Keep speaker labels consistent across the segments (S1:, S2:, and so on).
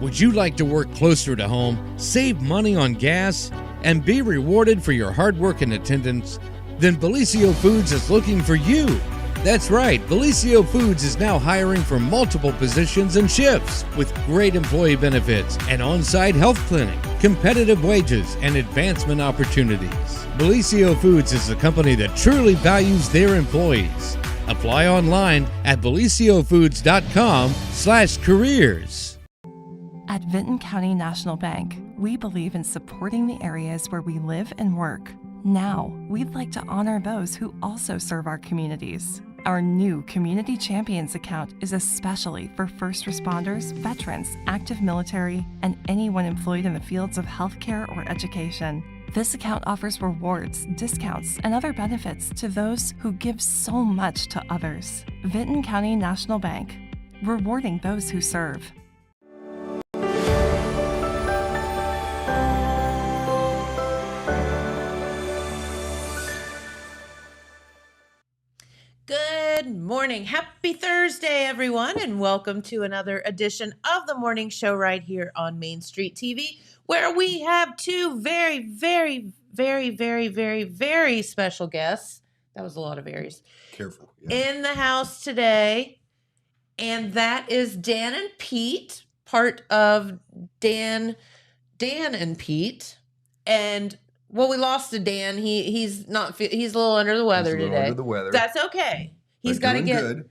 S1: Would you like to work closer to home, save money on gas, and be rewarded for your hard work and attendance? Then Bellisio Foods is looking for you. That's right, Bellisio Foods is now hiring for multiple positions and shifts with great employee benefits, an on-site health clinic, competitive wages, and advancement opportunities. Bellisio Foods is a company that truly values their employees. Apply online at BellisioFoods.com/careers.
S2: At Vinton County National Bank, we believe in supporting the areas where we live and work. Now, we'd like to honor those who also serve our communities. Our new Community Champions account is especially for first responders, veterans, active military, and anyone employed in the fields of healthcare or education. This account offers rewards, discounts, and other benefits to those who give so much to others. Vinton County National Bank, rewarding those who serve.
S3: Good morning. Happy Thursday, everyone, and welcome to another edition of the morning show right here on Main Street TV, where we have two very special guests. That was a lot of varies.
S4: Careful. Yeah.
S3: In the house today, and that is Dan and Pete, part of Dan and Pete, and well, we lost to Dan. He's a little under the weather today.
S4: Under the weather.
S3: That's okay. He's got to get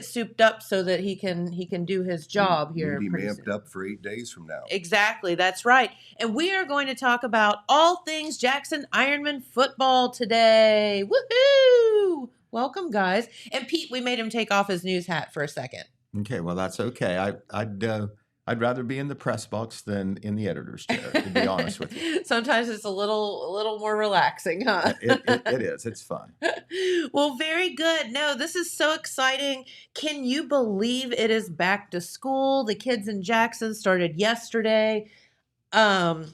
S3: souped up so that he can do his job here.
S4: Be amped up for 8 days from now.
S3: Exactly, that's right. And we are going to talk about all things Jackson Ironman football today. Woohoo! Welcome, guys. And Pete, we made him take off his news hat for a second.
S5: Okay, well that's okay. I'd rather be in the press box than in the editor's chair, to be honest with you.
S3: Sometimes it's a little more relaxing, huh?
S5: It is. It's fun.
S3: Well, very good. No, this is so exciting. Can you believe it is back to school? The kids in Jackson started yesterday. It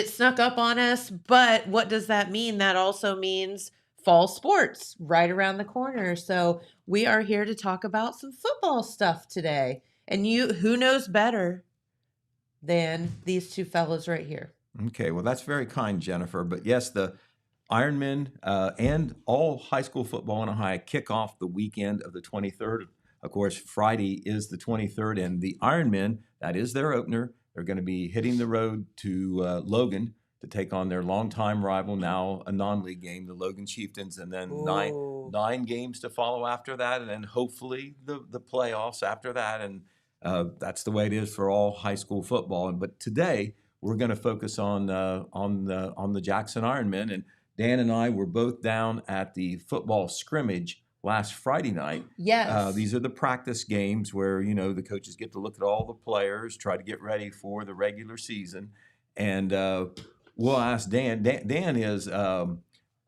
S3: snuck up on us, but what does that mean? That also means fall sports right around the corner. So we are here to talk about some football stuff today. And who knows better than these two fellows right here?
S5: Okay, well, that's very kind, Jennifer. But yes, the Ironmen and all high school football in Ohio kick off the weekend of the 23rd. Of course, Friday is the 23rd, and the Ironmen, that is their opener. They're going to be hitting the road to Logan to take on their longtime rival, now a non-league game, the Logan Chieftains, and then nine games to follow after that, and then hopefully the playoffs after that. And that's the way it is for all high school football. But today we're going to focus on the Jackson Ironmen. And Dan and I were both down at the football scrimmage last Friday night.
S3: Yes.
S5: These are the practice games where the coaches get to look at all the players, try to get ready for the regular season. And we'll ask Dan. Dan is.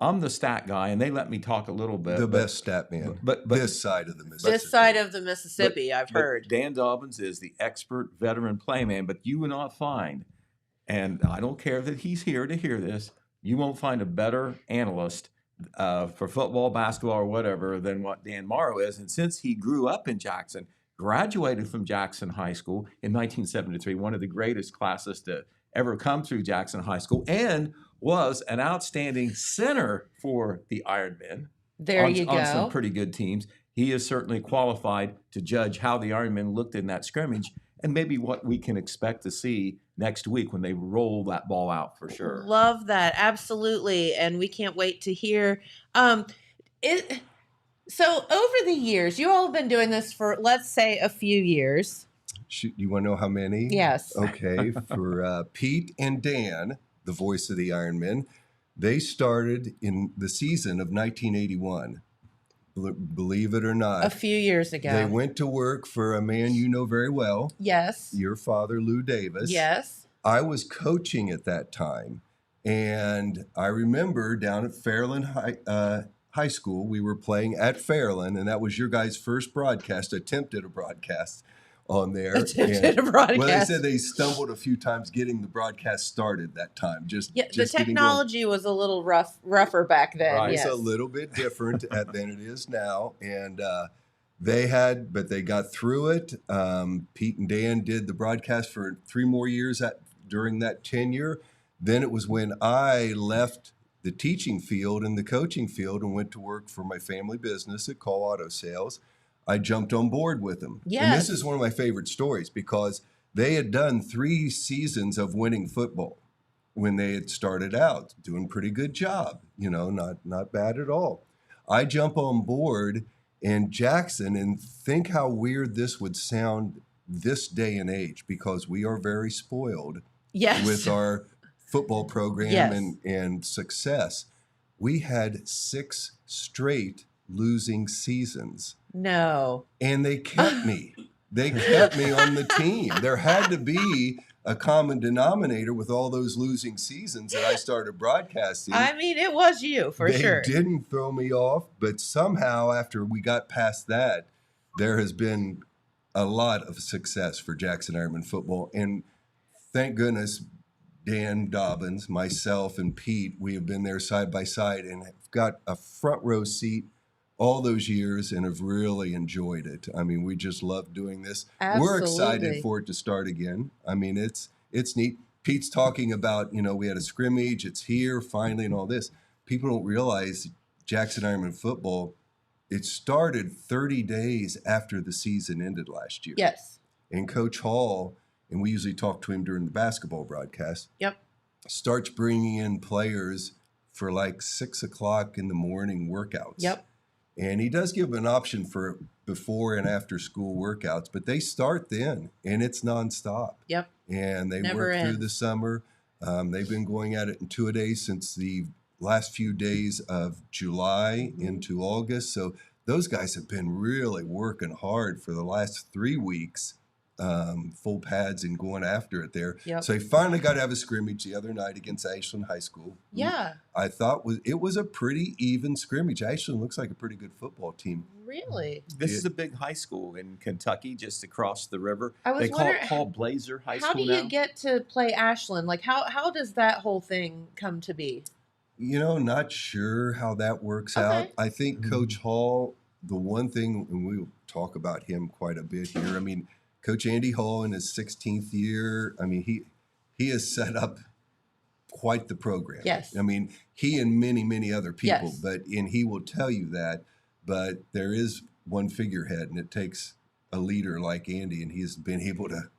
S5: I'm the stat guy, and they let me talk a little bit.
S4: The best stat man, but this side of the Mississippi.
S3: This side of the Mississippi, I've heard.
S5: Dan Dobbins is the expert veteran playman, but you will not find, and I don't care that he's here to hear this, you won't find a better analyst for football, basketball, or whatever than what Dan Morrow is. And since he grew up in Jackson, graduated from Jackson High School in 1973, one of the greatest classes to ever come through Jackson High School, and was an outstanding center for the Ironmen. On some pretty good teams. He is certainly qualified to judge how the Ironmen looked in that scrimmage and maybe what we can expect to see next week when they roll that ball out for sure.
S3: Love that. Absolutely. And we can't wait to hear. So over the years, you all have been doing this for, let's say, a few years.
S4: You want to know how many?
S3: Yes.
S4: Okay. For Pete and Dan, the voice of the Ironmen, they started in the season of 1981. Believe it or not.
S3: A few years ago.
S4: They went to work for a man you know very well.
S3: Yes.
S4: Your father, Lou Davis.
S3: Yes.
S4: I was coaching at that time. And I remember down at Fairland High School, we were playing at Fairland, and that was your guys' first attempted a broadcast on there.
S3: Attempted a broadcast.
S4: Well, they said they stumbled a few times getting the broadcast started that time.
S3: The technology was a little rougher back then.
S4: Right,
S3: yes.
S4: It's a little bit different than it is now. And But they got through it. Pete and Dan did the broadcast for 3 more years during that tenure. Then it was when I left the teaching field and the coaching field and went to work for my family business at Call Auto Sales. I jumped on board with them.
S3: Yes.
S4: And this is one of my favorite stories because they had done 3 seasons of winning football when they had started out, doing a pretty good job, not bad at all. I jump on board and Jackson, and think how weird this would sound this day and age because we are very spoiled
S3: Yes.
S4: with our football program
S3: Yes.
S4: and success. We had 6 straight losing seasons,
S3: No.
S4: and they kept me. They kept me on the team. There had to be a common denominator with all those losing seasons that I started broadcasting.
S3: I mean, it was you for
S4: They
S3: sure.
S4: didn't throw me off, but somehow after we got past that, there has been a lot of success for Jackson Ironman football. And thank goodness, Dan Dobbins, myself, and Pete, we have been there side by side and have got a front row seat all those years and have really enjoyed it. I mean, we just love doing this. We're
S3: Absolutely.
S4: excited for it to start again. I mean, it's neat. Pete's talking about, we had a scrimmage, it's here finally and all this. People don't realize Jackson Ironman football, it started 30 days after the season ended last year.
S3: Yes.
S4: And Coach Hall, and we usually talk to him during the basketball broadcast,
S3: Yep.
S4: starts bringing in players for like 6 o'clock in the morning workouts.
S3: Yep.
S4: And he does give an option for before and after school workouts, but they start then and it's nonstop.
S3: Yep.
S4: And they
S3: Never
S4: work through
S3: ends.
S4: the summer. They've been going at it in 2-a-days since the last few days of July into August. So those guys have been really working hard for the last 3 weeks, full pads and going after it there.
S3: Yep.
S4: So they finally got to have a scrimmage the other night against Ashland High School.
S3: Yeah.
S4: I thought it was a pretty even scrimmage. Ashland looks like a pretty good football team.
S3: Really?
S5: This is a big high school in Kentucky, just across the river.
S3: I was
S5: They call it
S3: wondering,
S5: Paul Blazer High
S3: how
S5: School
S3: do you
S5: now.
S3: get to play Ashland? Like, how does that whole thing come to be?
S4: Not sure how that works out.
S3: Okay.
S4: I think Coach Hall, the one thing, and we'll talk about him quite a bit here. I mean, Coach Andy Hall in his 16th year, I mean, he has set up quite the program.
S3: Yes.
S4: I mean, he and many, many other people,
S3: Yes.
S4: and he will tell you that, but there is one figurehead, and it takes a leader like Andy, and he's been able to,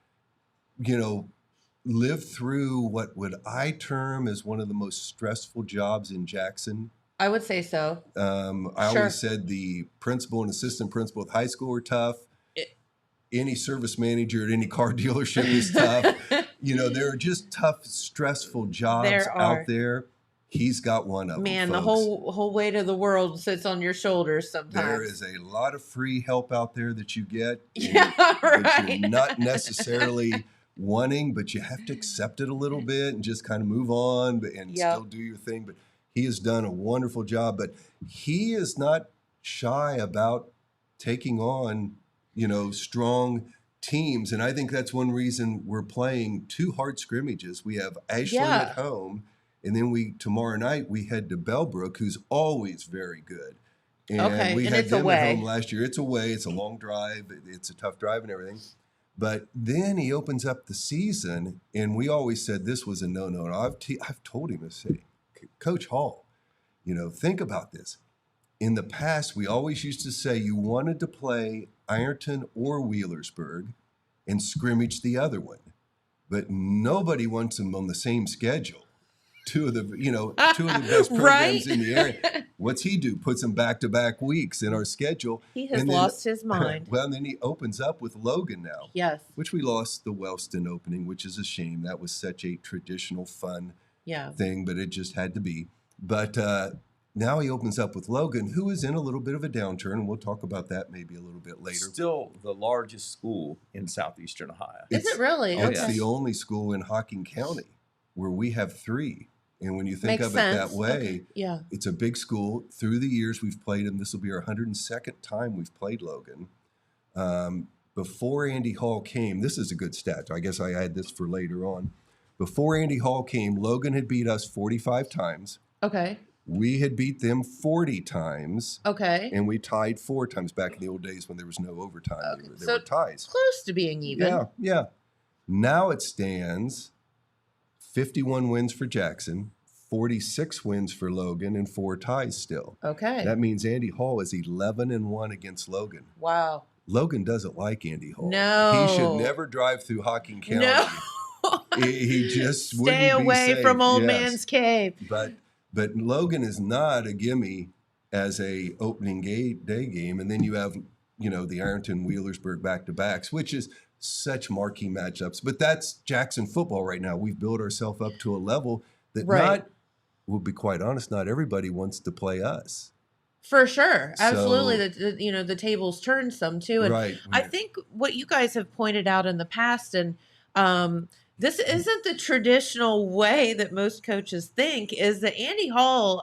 S4: live through what would I term as one of the most stressful jobs in Jackson.
S3: I would say so.
S4: I
S3: Sure.
S4: always said the principal and assistant principal at high school are tough. Any service manager at any car dealership is tough. There are just tough, stressful jobs
S3: There are.
S4: out there. He's got one of them.
S3: Man, the
S4: folks.
S3: whole weight of the world sits on your shoulders
S4: There
S3: sometimes.
S4: is a lot of free help out there that you get.
S3: Yeah,
S4: that
S3: right.
S4: you're not necessarily wanting, but you have to accept it a little bit and just kind of move on and
S3: Yep.
S4: still do your thing. But he has done a wonderful job. But he is not shy about taking on, strong teams. And I think that's one reason we're playing 2 hard scrimmages. We have Ashland
S3: Yeah.
S4: at home, and then tomorrow night we head to Bellbrook, who's always very good. And
S3: Okay,
S4: we
S3: and
S4: had
S3: it's
S4: them
S3: away.
S4: at home last year. It's away. It's a long drive. It's a tough drive and everything. But then he opens up the season, and we always said this was a no-no. And I've told him, I say, Coach Hall, think about this. In the past, we always used to say you wanted to play Ironton or Wheelersburg and scrimmage the other one. But nobody wants them on the same schedule. Two of the best programs
S3: Right?
S4: in the area. What's he do? Puts them back-to-back weeks in our schedule.
S3: He has
S4: And then-
S3: lost his mind.
S4: Well, and then he opens up with Logan now,
S3: Yes.
S4: which we lost the Wellston opening, which is a shame. That was such a traditional, fun
S3: Yeah.
S4: thing, but it just had to be. But now he opens up with Logan, who is in a little bit of a downturn, and we'll talk about that maybe a little bit later.
S5: Still the largest school in southeastern Ohio.
S3: Is it really?
S5: Oh,
S4: It's
S5: yeah.
S4: the only school in Hocking County where we have 3. And when you think
S3: Makes
S4: of
S3: sense.
S4: it that way,
S3: Okay. Yeah.
S4: it's a big school. Through the years, we've played him. This will be our 102nd time we've played Logan. Before Andy Hall came, this is a good stat. I guess I had this for later on. Before Andy Hall came, Logan had beat us 45 times.
S3: Okay.
S4: We had beat them 40 times,
S3: Okay.
S4: and we tied 4 times back in the old days when there was no overtime.
S3: Okay,
S4: There
S3: so
S4: were ties.
S3: Close to being even.
S4: Yeah, yeah. Now it stands 51 wins for Jackson, 46 wins for Logan, and 4 ties still.
S3: Okay.
S4: That means Andy Hall is 11-1 against Logan.
S3: Wow.
S4: Logan doesn't like Andy Hall.
S3: No.
S4: He should never drive through Hocking County.
S3: No.
S4: He just
S3: Stay
S4: wouldn't be
S3: away
S4: safe.
S3: from old
S4: Yes.
S3: man's cave.
S4: But Logan is not a gimme as a opening day game. And then you have, the Ironton Wheelersburg back-to-backs, which is such marquee matchups. But that's Jackson football right now. We've built ourselves up to a level that
S3: Right.
S4: we'll be quite honest, not everybody wants to play us.
S3: For sure. Absolutely.
S4: So-
S3: The tables turned some too. And
S4: Right.
S3: I think what you guys have pointed out in the past, and this isn't the traditional way that most coaches think, is that Andy Hall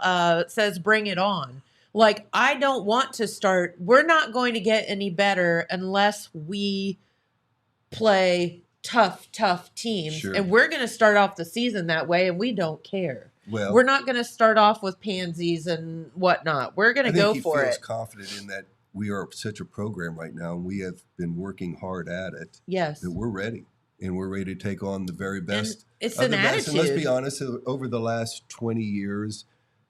S3: says, bring it on. Like, I don't want to start. We're not going to get any better unless we play tough teams.
S4: Sure.
S3: And we're going to start off the season that way, and we don't care.
S4: Well,
S3: We're not going to start off with pansies and whatnot. We're going
S4: I
S3: to
S4: think
S3: go
S4: he
S3: for
S4: feels
S3: it.
S4: confident in that we are such a program right now, and we have been working hard at it,
S3: Yes.
S4: that we're ready. And we're ready to take on the very best.
S3: It's
S4: of
S3: an
S4: the best. And let's be
S3: attitude.
S4: honest, over the last 20 years,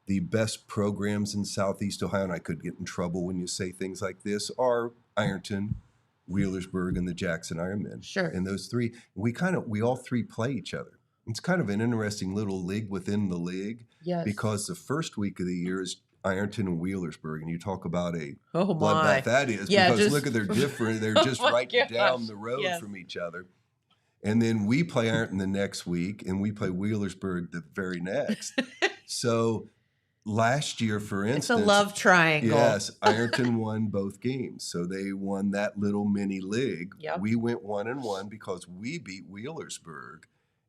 S4: the best programs in Southeast Ohio, and I could get in trouble when you say things like this, are Ironton, Wheelersburg, and the Jackson Ironmen.
S3: Sure.
S4: And those three, we all three play each other. It's kind of an interesting little league within the league,
S3: Yes.
S4: because the first week of the year is Ironton and Wheelersburg, and you talk about a
S3: Oh my.
S4: bloodbath that is,
S3: Yeah,
S4: because
S3: just-
S4: look at they're different. They're just
S3: Oh my
S4: right
S3: gosh,
S4: down the road
S3: yes.
S4: from each other. And then we play Ironton the next week, and we play Wheelersburg the very next. So last year, for
S3: It's a
S4: instance,
S3: love triangle.
S4: yes, Ironton won both games. So they won that little mini league.
S3: Yep.
S4: We went 1-1 because we beat Wheelersburg,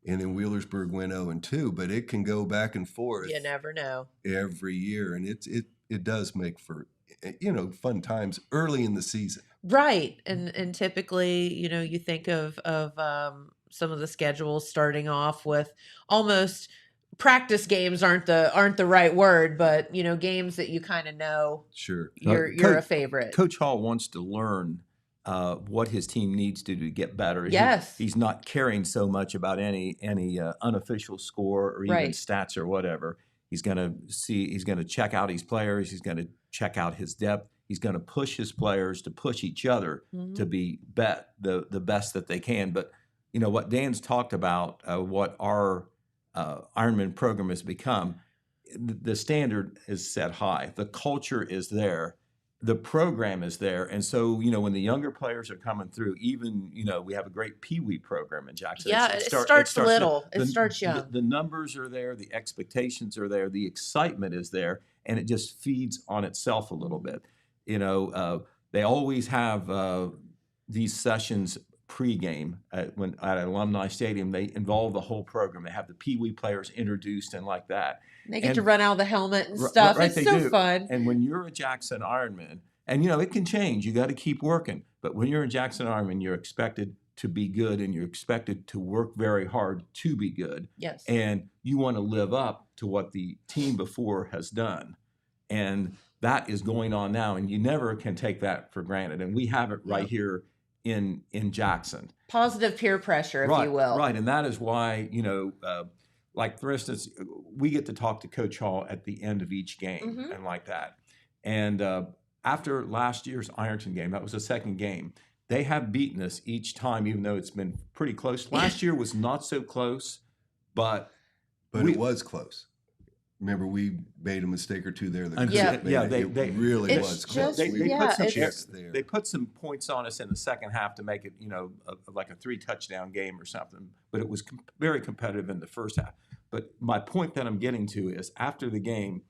S4: and then Wheelersburg went 0-2. But it can go back and forth
S3: You never know.
S4: every year, and it does make for fun times early in the season.
S3: Right. And typically, you think of some of the schedules starting off with almost practice games aren't the right word, but games that you kind of know
S4: Sure.
S3: you're a favorite.
S5: Coach Hall wants to learn what his team needs to do to get better.
S3: Yes.
S5: He's not caring so much about any unofficial score or even
S3: Right.
S5: stats or whatever. He's going to check out his players. He's going to check out his depth. He's going to push his players to push each other
S3: Mhm.
S5: to be the best that they can. But what Dan's talked about, what our Ironman program has become, the standard is set high. The culture is there. The program is there. And so, when the younger players are coming through, even, we have a great Pee Wee program in Jackson.
S3: Yeah, it starts little. It starts young.
S5: The numbers are there. The expectations are there. The excitement is there. And it just feeds on itself a little bit. They always have these sessions pregame at Alumni Stadium. They involve the whole program. They have the Pee Wee players introduced and like that.
S3: They get
S5: And-
S3: to run out of the helmet and
S5: Right,
S3: stuff.
S5: right,
S3: It's
S5: they
S3: so
S5: do.
S3: fun.
S5: And when you're a Jackson Ironman, and it can change, you got to keep working. But when you're a Jackson Ironman, you're expected to be good, and you're expected to work very hard to be good.
S3: Yes.
S5: And you want to live up to what the team before has done. And that is going on now, and you never can take that for granted. And we have it right
S3: Yep.
S5: here in Jackson.
S3: Positive peer pressure, if
S5: Right,
S3: you will.
S5: Right, and that is why, like for instance, we get to talk to Coach Hall at the end of each game
S3: Mhm.
S5: and like that. And after last year's Ironton game, that was the second game, they have beaten us each time, even though it's been pretty close. Last year was not so close, but
S4: But it was close. Remember, we made a mistake or two there. That
S3: Yeah.
S4: made
S5: Yeah,
S4: it-
S5: they-
S4: it really
S3: It's
S4: was
S3: just-
S4: close. We
S3: yeah,
S4: put some
S3: it's-
S4: chips there.
S5: they put some points on us in the second half to make it, like a 3-touchdown game or something. But it was very competitive in the first half. But my point that I'm getting to is after the game,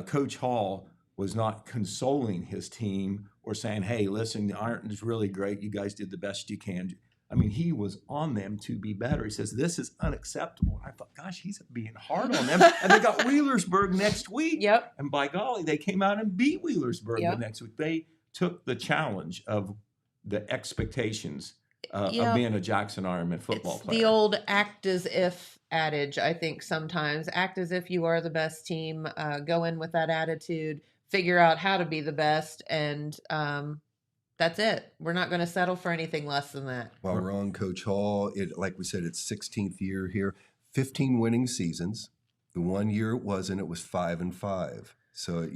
S5: Coach Hall was not consoling his team or saying, "Hey, listen, Ironton is really great. You guys did the best you can." I mean, he was on them to be better. He says, "This is unacceptable." And I thought, gosh, he's being hard on them. And they got Wheelersburg next week.
S3: Yep.
S5: And by golly, they came out and beat Wheelersburg
S3: Yep.
S5: the next week. They took the challenge of the expectations
S3: Yeah.
S5: being a Jackson Ironman football
S3: It's
S5: player.
S3: the old act as if adage, I think sometimes. Act as if you are the best team. Go in with that attitude, figure out how to be the best, and that's it. We're not going to settle for anything less than that.
S4: While we're on Coach Hall, like we said, it's 16th year here, 15 winning seasons. The one year it wasn't, it was 5-5. So,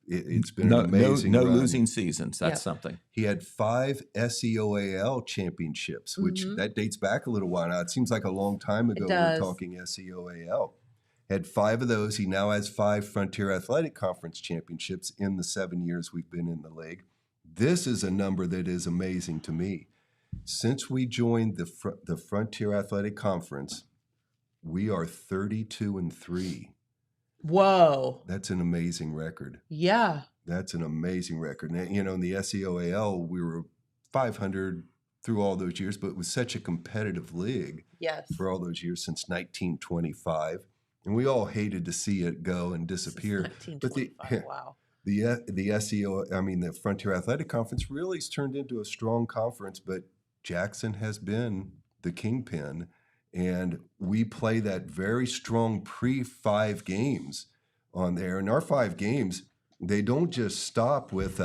S4: it's been an amazing
S5: no
S4: run.
S5: losing seasons. That's
S3: Yep.
S5: something.
S4: He had 5 SEOAL championships, which that dates back a little while now. It seems like a long time ago we were
S3: does.
S4: talking SEOAL. Had 5 of those. He now has 5 Frontier Athletic Conference championships in the 7 years we've been in the league. This is a number that is amazing to me. Since we joined the Frontier Athletic Conference, we are 32-3.
S3: Whoa.
S4: That's an amazing record.
S3: Yeah.
S4: That's an amazing record. And, in the SEOAL, we were 500 through all those years, but it was such a competitive league
S3: Yes.
S4: for all those years since 1925. And we all hated to see it go and disappear. But
S3: 1925. Wow.
S4: the the Frontier Athletic Conference really has turned into a strong conference, but Jackson has been the kingpin. And we play that very strong pre-5 games on there. And our 5 games, they don't just stop with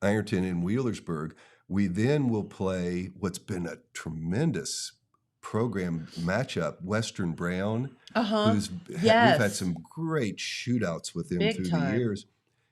S4: Ironton and Wheelersburg. We then will play what's been a tremendous program matchup, Western Brown, who's we've had some great shootouts with them
S3: Big
S4: through
S3: time.
S4: the years.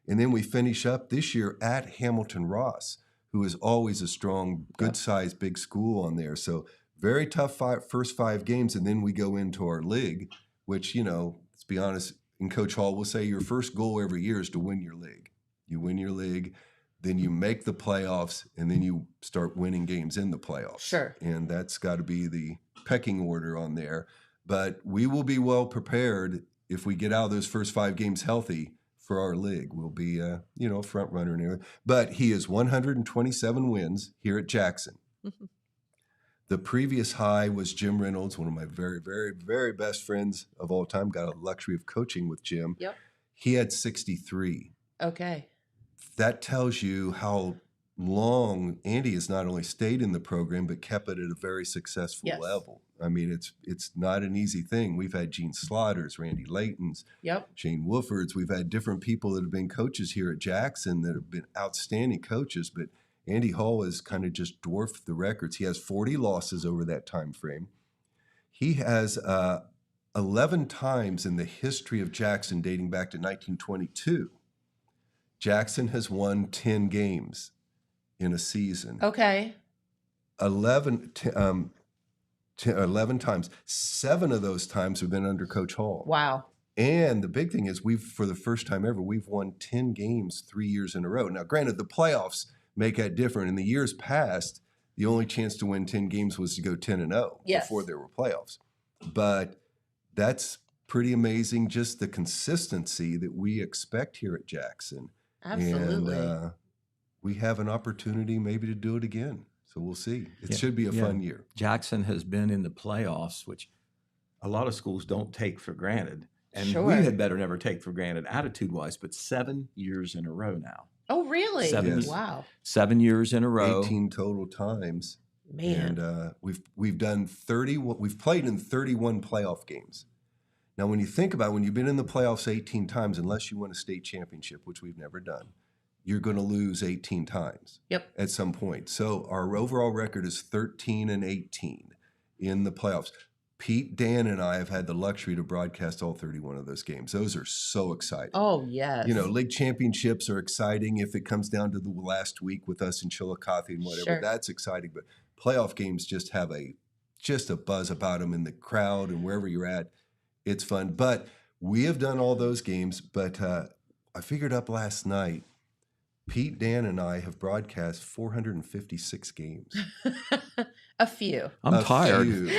S4: And then we finish up this year at Hamilton Ross, who is always a strong, good-sized, big school on there. So very tough first 5 games, and then we go into our league, which, let's be honest, and Coach Hall will say your first goal every year is to win your league. You win your league, then you make the playoffs, and then you start winning games in the playoffs.
S3: Sure.
S4: And that's got to be the pecking order on there. But we will be well prepared if we get out of those first 5 games healthy for our league. We'll be, a front runner and everything. But he is 127 wins here at Jackson. The previous high was Jim Reynolds, one of my very, very, very best friends of all time. Got a luxury of coaching with Jim.
S3: Yep.
S4: He had 63.
S3: Okay.
S4: That tells you how long Andy has not only stayed in the program, but kept it at a very successful
S3: Yes.
S4: level. I mean, it's not an easy thing. We've had Gene Slaughters, Randy Laytons,
S3: Yep.
S4: Shane Wolfords. We've had different people that have been coaches here at Jackson that have been outstanding coaches, but Andy Hall has kind of just dwarfed the records. He has 40 losses over that time frame. He has 11 times in the history of Jackson dating back to 1922. Jackson has won 10 games in a season.
S3: Okay.
S4: 11 times. 7 of those times have been under Coach Hall.
S3: Wow.
S4: And the big thing is for the first time ever, we've won 10 games 3 years in a row. Now, granted, the playoffs make that different. In the years past, the only chance to win 10 games was to go 10-0
S3: Yes.
S4: before there were playoffs. But that's pretty amazing, just the consistency that we expect here at Jackson.
S3: Absolutely.
S4: And we have an opportunity maybe to do it again. So we'll see. It should be a fun year.
S5: Jackson has been in the playoffs, which a lot of schools don't take for granted. And
S3: Sure.
S5: we had better never take for granted attitude-wise, but 7 years in a row now.
S3: Oh, really?
S5: 7
S4: Yes.
S3: Wow.
S5: 7 years in a row.
S4: 18 total times.
S3: Man.
S4: And we've done 30. We've played in 31 playoff games. Now, when you think about it, when you've been in the playoffs 18 times, unless you win a state championship, which we've never done, you're going to lose 18 times.
S3: Yep.
S4: At some point. So our overall record is 13-18 in the playoffs. Pete, Dan, and I have had the luxury to broadcast all 31 of those games. Those are so exciting.
S3: Oh, yes.
S4: League championships are exciting if it comes down to the last week with us in Chillicothe and whatever.
S3: Sure.
S4: That's exciting. But playoff games just have a buzz about them in the crowd and wherever you're at. It's fun. But we have done all those games. But I figured up last night, Pete, Dan, and I have broadcast 456 games.
S3: A few.
S5: I'm tired.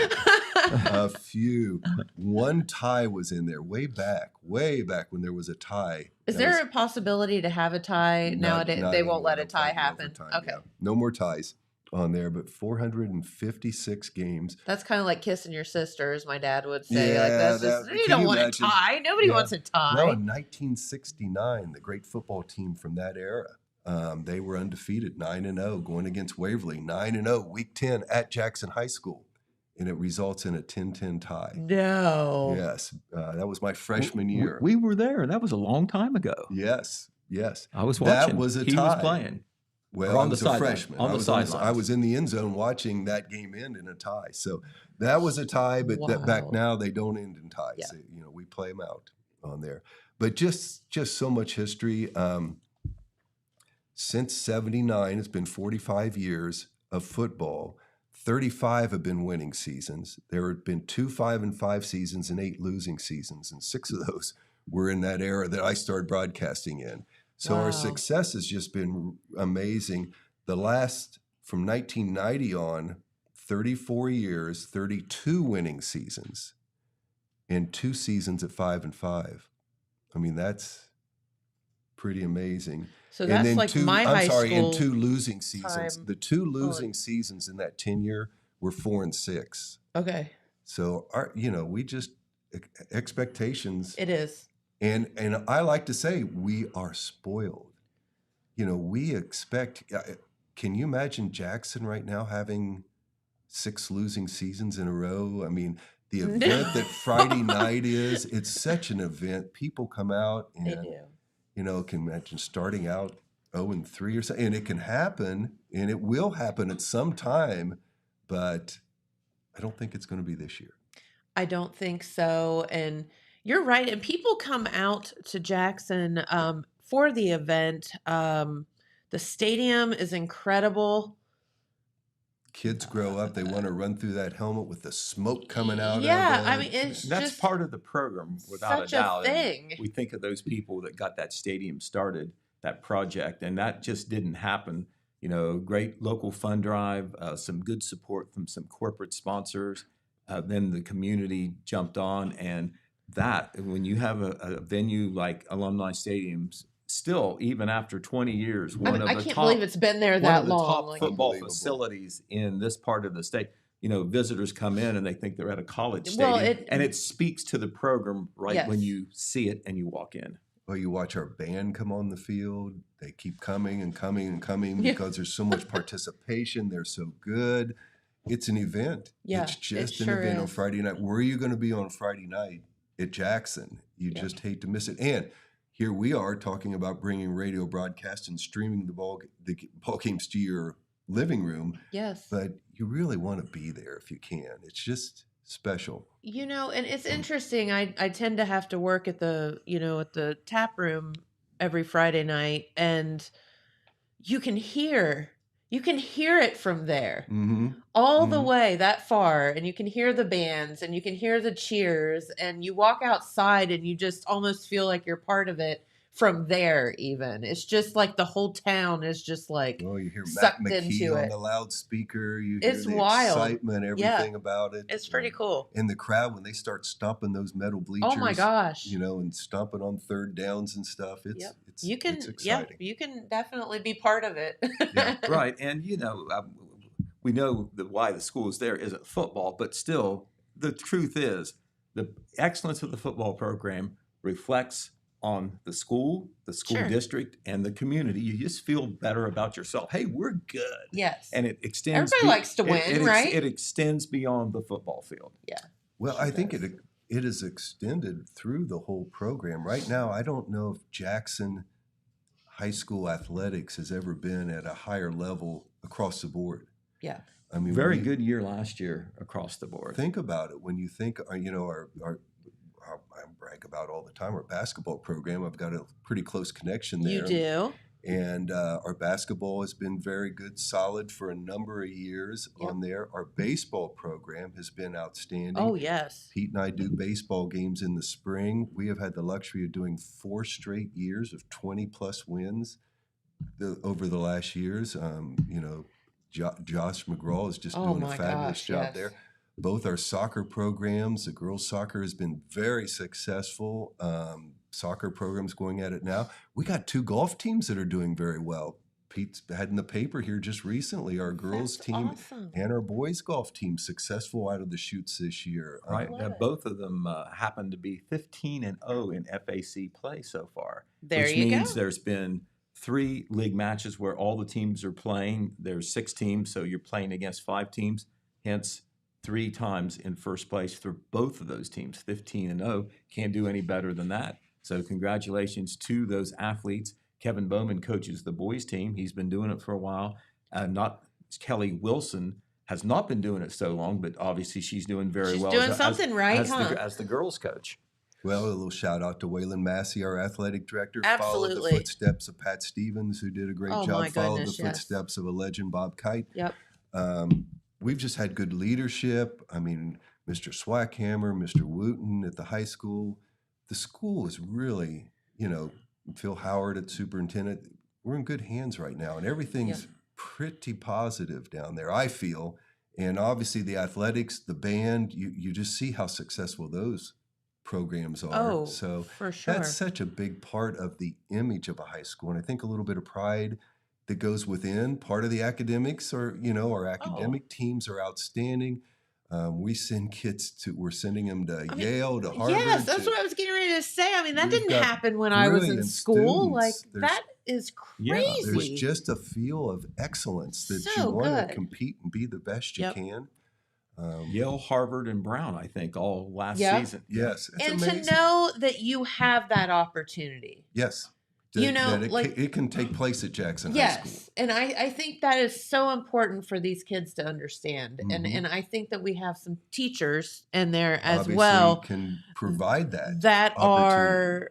S4: A few. One tie was in there way back when there was a tie.
S3: Is
S4: That
S3: there
S4: was
S3: a possibility to have a tie nowadays?
S4: not
S3: They won't
S4: anymore.
S3: let a
S4: They'll
S3: tie
S4: fight
S3: happen.
S4: overtime,
S3: Okay.
S4: yeah. No more ties on there, but 456 games.
S3: That's kind of like kissing your sister, as my dad would say.
S4: Yeah,
S3: Like that's just,
S4: that-
S3: you
S4: can
S3: don't
S4: you
S3: want
S4: imagine?
S3: a tie. Nobody
S4: Yeah.
S3: wants a tie.
S4: No, in 1969, the great football team from that era, They were undefeated, 9-0, going against Waverly, 9-0, Week 10 at Jackson High School, and it results in a 10-10 tie.
S3: No.
S4: Yes, that was my freshman year.
S5: We were there. That was a long time ago.
S4: Yes.
S5: I was
S4: That
S5: watching.
S4: was a
S5: He
S4: tie.
S5: was playing.
S4: Well,
S5: Or
S4: I
S5: on the
S4: was a
S5: sideline.
S4: freshman.
S5: On the
S4: I
S5: sidelines.
S4: was in the end zone watching that game end in a tie. So that was a tie, but that back
S3: Wow.
S4: now they don't end in ties.
S3: Yeah.
S4: You know, we play them out on there. But just so much history. Since '79, it's been 45 years of football. 35 have been winning seasons. There have been 2 5-5 seasons and 8 losing seasons, and 6 of those were in that era that I started broadcasting in. So
S3: Wow.
S4: our success has just been amazing. The last, from 1990 on, 34 years, 32 winning seasons, and 2 seasons at 5-5. I mean, that's pretty amazing.
S3: So that's like my high school.
S4: and 2 losing seasons.
S3: time.
S4: The 2 losing seasons in that tenure were 4-6.
S3: Okay.
S4: So we just expectations.
S3: It is.
S4: And I like to say we are spoiled. We expect. Can you imagine Jackson right now having 6 losing seasons in a row? I mean, the event that Friday night is, it's such an event. People come out and,
S3: They do.
S4: can imagine starting out 0-3 or something. And it can happen, and it will happen at some time, but I don't think it's going to be this year.
S3: I don't think so. And you're right. And people come out to Jackson for the event. The stadium is incredible.
S4: Kids grow up, they want to run through that helmet with the smoke coming out
S3: Yeah,
S4: of it.
S3: I mean, it's
S5: That's
S3: just
S5: part of the program, without
S3: such
S5: a doubt.
S3: a
S5: And
S3: thing.
S5: we think of those people that got that stadium started, that project, and that just didn't happen. Great local fund drive, some good support from some corporate sponsors. Then the community jumped on, and that when you have a venue like Alumni Stadiums, still even after 20 years,
S3: I can't believe it's been there
S5: one
S3: that
S5: of the
S3: long.
S5: top
S3: Like,
S5: football
S4: Unbelievable.
S5: facilities in this part of the state. Visitors come in and they think they're at a college
S3: Well,
S5: stadium, and it speaks to the program right when
S3: Yes.
S5: you see it and you walk in.
S4: Well, you watch our band come on the field. They keep coming and coming and coming
S3: Yeah.
S4: because there's so much participation. They're so good. It's an event.
S3: Yeah,
S4: It's
S3: it
S4: just an
S3: sure
S4: event on
S3: is.
S4: Friday night. Where are you going to be on Friday night at Jackson? You
S3: Yeah.
S4: just hate to miss it. And here we are talking about bringing radio broadcast and streaming the ball games to your living room,
S3: Yes.
S4: but you really want to be there if you can. It's just special.
S3: And it's interesting. I tend to have to work at the tap room every Friday night, and you can hear it from there
S4: Mm-hmm.
S3: all the
S4: Mhm.
S3: way that far, and you can hear the bands and you can hear the cheers, and you walk outside and you just almost feel like you're part of it from there. Even it's just like the whole town is just like
S4: Oh, you hear Matt
S3: sucked
S4: McKee
S3: into
S4: on
S3: it.
S4: the loudspeaker. You hear
S3: It's
S4: the
S3: wild.
S4: excitement, everything about it.
S3: It's pretty cool.
S4: And the crowd, when they start stomping those metal bleachers,
S3: Oh my gosh.
S4: and stomping on third downs and stuff. It's
S3: Yep.
S4: it's
S3: You can
S4: it's exciting.
S3: you can definitely be part of it.
S4: Yeah.
S5: Right. And, we know why the school is there isn't football, but still, the truth is the excellence of the football program reflects on the school
S3: Sure.
S5: district, and the community. You just feel better about yourself. Hey, we're good.
S3: Yes.
S5: And it extends.
S3: Everybody likes to win, right?
S5: It extends beyond the football field.
S4: Well,
S3: Sure
S4: I think
S3: does.
S4: it is extended through the whole program. Right now, I don't know if Jackson High School athletics has ever been at a higher level across the board.
S3: Yeah.
S4: I mean,
S5: Very
S4: we-
S5: good year last year across the board.
S4: Think about it when you think, our I brag about all the time our basketball program. I've got a pretty close connection there.
S3: You do.
S4: And our basketball has been very good, solid for a number of years
S3: Yep.
S4: on there. Our baseball program has been outstanding.
S3: Oh yes.
S4: Pete and I do baseball games in the spring. We have had the luxury of doing 4 straight years of 20-plus wins over the last years. Josh McGraw is just
S3: Oh
S4: doing a
S3: my
S4: fabulous
S3: gosh,
S4: job
S3: yes.
S4: there. Both our soccer programs, the girls' soccer has been very successful. Soccer programs going at it now. We got 2 golf teams that are doing very well. Pete's had in the paper here just recently our girls'
S3: That's
S4: team
S3: awesome.
S4: and our boys' golf team successful out of the chutes this year.
S5: Right.
S3: love it.
S5: Both of them happen to be 15-0 in FAC play so far.
S3: There
S5: which
S3: you
S5: means
S3: go.
S5: there's been 3 league matches where all the teams are playing. There's 6 teams, so you're playing against 5 teams. Hence, 3 times in first place for both of those teams, 15-0. Can't do any better than that. So congratulations to those athletes. Kevin Bowman coaches the boys team. He's been doing it for a while. Not Kelly Wilson has not been doing it so long, but obviously she's doing very well.
S3: She's doing something right,
S5: as the girls coach.
S4: Well, a little shout out to Waylon Massey, our athletic director. Followed
S3: Absolutely.
S4: the footsteps of Pat Stevens, who did a great
S3: Oh,
S4: job.
S3: my
S4: Followed
S3: goodness,
S4: the
S3: yes.
S4: footsteps of a legend, Bob Kite.
S3: Yep.
S4: We've just had good leadership. I mean, Mr. Swackhammer, Mr. Wooten at the high school. The school is really, Phil Howard at superintendent. We're in good hands right now, and everything's pretty positive down there, I feel. And obviously the athletics, the band, you just see how successful those programs are.
S3: Oh,
S4: so
S3: for sure.
S4: that's such a big part of the image of a high school. And I think a little bit of pride that goes within part of the academics, or our academic teams are outstanding. We send kids we're sending them to Yale, to Harvard.
S3: Yes, that's what I was getting ready to say. I mean, that
S4: We've
S3: didn't
S4: got
S3: happen when I was in
S4: brilliant
S3: school. Like,
S4: students. There's-
S3: that is
S5: Yeah,
S3: crazy.
S4: There's just a feel of excellence that
S3: So
S4: you want
S3: good.
S4: to compete and be the best you
S3: Yep.
S4: can.
S5: Yale, Harvard, and Brown, I think, all last
S3: Yeah.
S5: season.
S4: Yes, it's
S3: And
S4: amazing.
S3: to know that you have that opportunity.
S4: Yes, it can take place at Jackson High School.
S3: Yes. And I think that is so important for these kids to understand.
S4: Mhm.
S3: And I think that we have some teachers in there as
S4: Obviously,
S3: well
S4: can provide that.
S3: that
S4: opportunity.